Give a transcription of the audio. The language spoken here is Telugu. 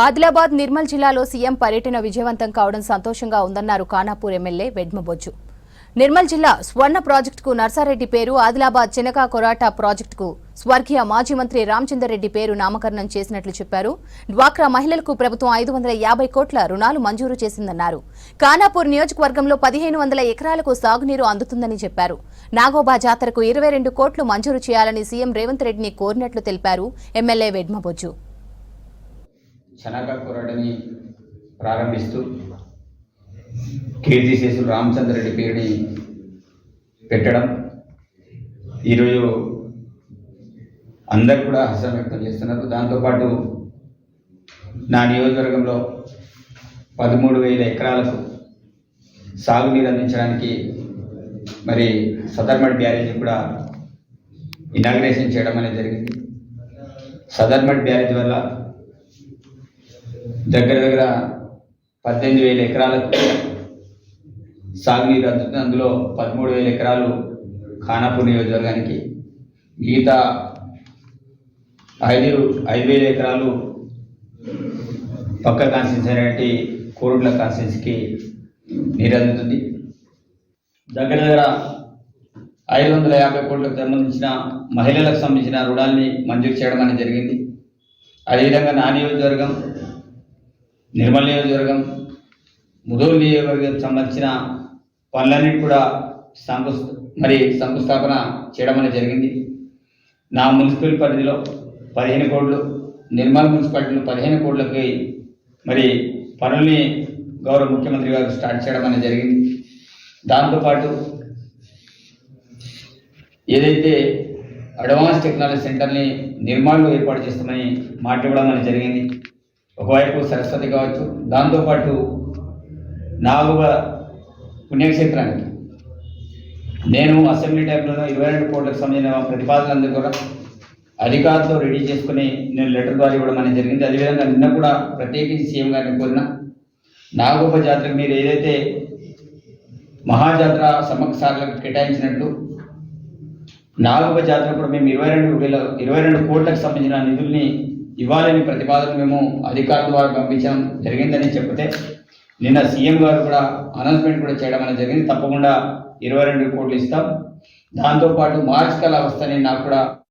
ఆదిలాబాద్ నిర్మల్ జిల్లాలో సీఎం పర్యటన విజయవంతం కావడం సంతోషంగా ఉందన్నారు ఖానాపూర్ ఎమ్మెల్యే వెడ్మబొజ్జు. నిర్మల్ జిల్లా స్వర్ణ ప్రాజెక్టుకు నర్సారెడ్డి పేరు, ఆదిలాబాద్ చినకా కొరాటా ప్రాజెక్టుకు స్వర్గీయ మాజీ మంత్రి రామచందర్ రెడ్డి పేరు నామకరణం చేసినట్లు చెప్పారు. డ్వాక్రా మహిళలకు ప్రభుత్వం 550 కోట్ల రుణాలు మంజూరు చేసిందన్నారు. ఖానాపూర్ నియోజకవర్గంలో 1500 ఎకరాలకు సాగునీరు అందుతుందని చెప్పారు. నాగోబా జాతరకు 22 కోట్లు మంజూరు చేయాలని సీఎం రేవంత్ రెడ్డిని కోరినట్లు తెలిపారు ఎమ్మెల్యే వెడ్మబొజ్జు. చనకా కొరాటని ప్రారంభిస్తూ కీర్తిశేషులు రామచందర్ రెడ్డి పేరుని పెట్టడం ఈరోజు అందరు కూడా హర్షం వ్యక్తం చేస్తున్నారు. దాంతోపాటు నా నియోజకవర్గంలో 13,000 ఎకరాలకు సాగునీరు అందించడానికి మరి సదర్మట్ బ్యారేజీ కూడా ఇనాగ్రేషన్ చేయడం అనేది జరిగింది. సదర్మట్ బ్యారేజ్ వల్ల దగ్గర 18,000 ఎకరాలకు సాగునీరు అందుతుంది. అందులో 13,000 ఎకరాలు ఖానాపూర్ నియోజకవర్గానికి, మిగతా 5,000 ఎకరాలు పక్క కాన్స్టిట్యూన్సీ అనేటి కోరుట్ల కాన్స్టిట్యూన్సీకి నీరు అందుతుంది. దగ్గర 550 కోట్లకు సంబంధించిన మహిళలకు సంబంధించిన రుణాల్ని మంజూరు చేయడం అనేది జరిగింది. అదేవిధంగా నా నియోజకవర్గం, నిర్మల్ నియోజకవర్గం, ముదోల్ నియోజకవర్గానికి సంబంధించిన పనులన్నిటి కూడా శంకుస్థాపన చేయడం అనేది జరిగింది. నా మున్సిపల్ పరిధిలో 15 కోట్లు, నిర్మల్ మున్సిపాలిటీలో 15 కోట్లకి మరి పనుల్ని గౌరవ ముఖ్యమంత్రి గారు స్టార్ట్ చేయడం అనేది జరిగింది. దాంతోపాటు ఏదైతే అడ్వాన్స్ టెక్నాలజీ సెంటర్ని నిర్మాణంలో ఏర్పాటు చేస్తామని మాట ఇవ్వడం అనేది జరిగింది. ఒకవైపు సరస్వతి కావచ్చు, దాంతోపాటు నాగువ పుణ్యక్షేత్రానికి నేను అసెంబ్లీ టైంలో 22 కోట్లకు సంబంధించిన ప్రతిపాదనలందరూ కూడా అధికారులతో రెడీ చేసుకుని నేను లెటర్ ద్వారా ఇవ్వడం అనేది జరిగింది. అదేవిధంగా నిన్న కూడా ప్రత్యేకించి సీఎం గారిని కోరిన నాగోప జాతరకు మీరు ఏదైతే మహాజాతర సమ్మక్క సార్లకు కేటాయించినట్టు నాగోప జాతర కూడా మేము 22 కోట్లకు సంబంధించిన నిధుల్ని ఇవ్వాలని ప్రతిపాదన మేము అధికారుల ద్వారా పంపించడం జరిగిందని చెప్తే నిన్న సీఎం గారు కూడా అనౌన్స్మెంట్ కూడా చేయడం అనేది జరిగింది. తప్పకుండా 22 కోట్లు ఇస్తాం. దాంతోపాటు మార్చి కల్లా వస్తానని నాకు కూడా